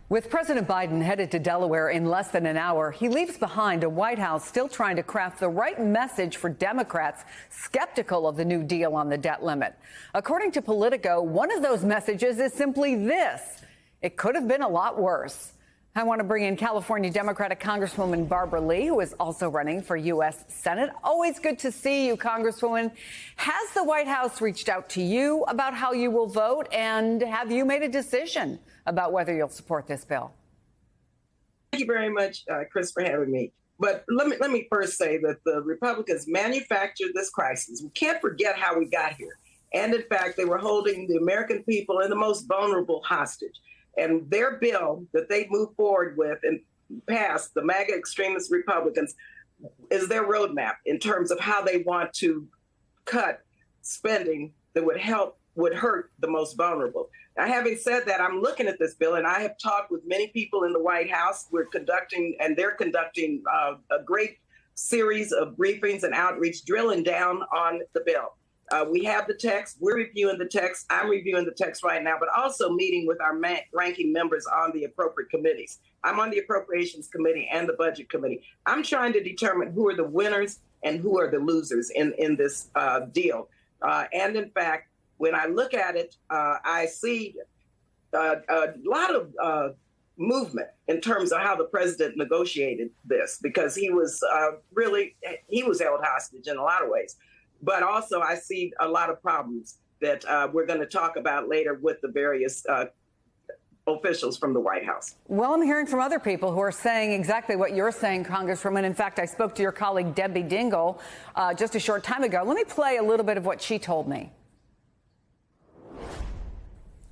With President Biden headed to Delaware in less than an hour, he leaves behind a White House still trying to craft the right message for Democrats skeptical of the new deal on the debt limit. According to Politico, one of those messages is simply this: it could have been a lot worse. I want to bring in California Democratic Congresswoman Barbara Lee, who is also running for U.S. Senate. Always good to see you, Congresswoman. Has the White House reached out to you about how you will vote, and have you made a decision about whether you'll support this bill? Thank you very much, Chris, for having me. But let me first say that the Republicans manufactured this crisis. We can't forget how we got here. And in fact, they were holding the American people and the most vulnerable hostage. And their bill that they moved forward with and passed, the MAGA extremist Republicans, is their roadmap in terms of how they want to cut spending that would hurt the most vulnerable. Now, having said that, I'm looking at this bill, and I have talked with many people in the White House. They're conducting a great series of briefings and outreach, drilling down on the bill. We have the text. We're reviewing the text. I'm reviewing the text right now, but also meeting with our ranking members on the appropriate committees. I'm on the Appropriations Committee and the Budget Committee. I'm trying to determine who are the winners and who are the losers in this deal. And in fact, when I look at it, I see a lot of movement in terms of how the president negotiated this, because he was held hostage in a lot of ways. But also I see a lot of problems that we're going to talk about later with the various officials from the White House. Well, I'm hearing from other people who are saying exactly what you're saying, Congresswoman. In fact, I spoke to your colleague Debbie Dingell just a short time ago. Let me play a little bit of what she told me.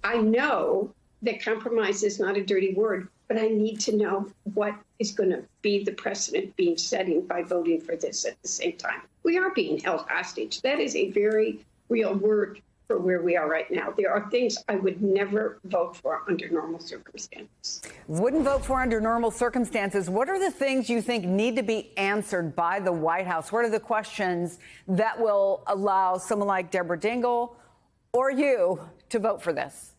I know that compromise is not a dirty word, but I need to know what is going to be the precedent being setting by voting for this at the same time. We are being held hostage. That is a very real word for where we are right now. There are things I would never vote for under normal circumstances. Wouldn't vote for under normal circumstances. What are the things you think need to be answered by the White House? What are the questions that will allow someone like Deborah Dingell or you to vote for this?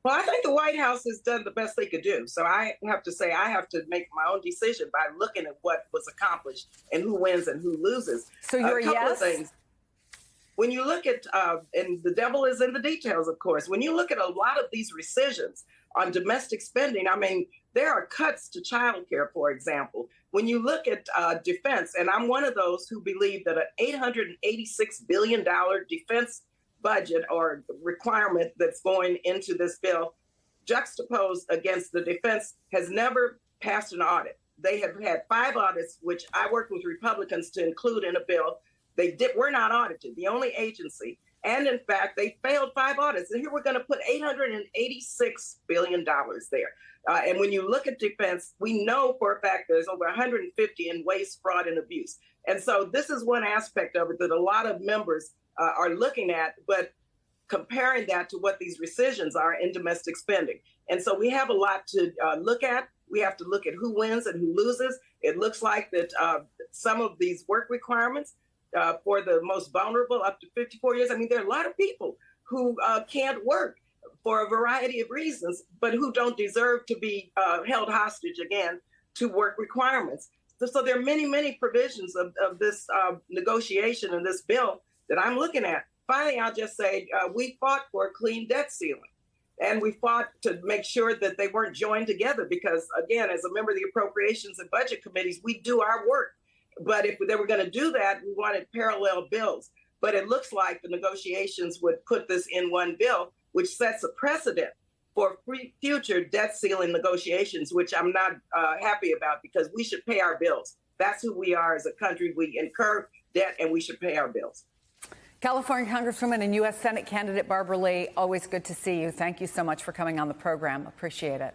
Well, I think the White House has done the best they could do. So I have to say I have to make my own decision by looking at what was accomplished and who wins and who loses. So you're a yes? Of things. When you look at, and the devil is in the details, of course, when you look at a lot of these rescissions on domestic spending, I mean, there are cuts to child care, for example. When you look at defense, and I'm one of those who believe that an $886 billion defense budget or requirement that's going into this bill, juxtaposed against the defense, has never passed an audit. They have had 5 audits, which I worked with Republicans to include in a bill. Were not audited, the only agency. And in fact, they failed 5 audits. And here we're going to put $886 billion there. And when you look at defense, we know for a fact there's over 150 in waste, fraud, and abuse. And so this is one aspect of it that a lot of members are looking at, but comparing that to what these rescissions are in domestic spending. And so we have a lot to look at. We have to look at who wins and who loses. It looks like that some of these work requirements for the most vulnerable up to 54 years, I mean, there are a lot of people who can't work for a variety of reasons, but who don't deserve to be held hostage again to work requirements. So there are many, many provisions of this negotiation and this bill that I'm looking at. Finally, I'll just say we fought for a clean debt ceiling, and we fought to make sure that they weren't joined together because, again, as a member of the Appropriations and Budget Committees, we do our work. But if they were going to do that, we wanted parallel bills. But it looks like the negotiations would put this in one bill, which sets a precedent for future debt ceiling negotiations, which I'm not happy about, because we should pay our bills. That's who we are as a country. We incur debt and we should pay our bills. California Congresswoman and U.S. Senate candidate Barbara Lee, always good to see you. Thank you so much for coming on the program. Appreciate it.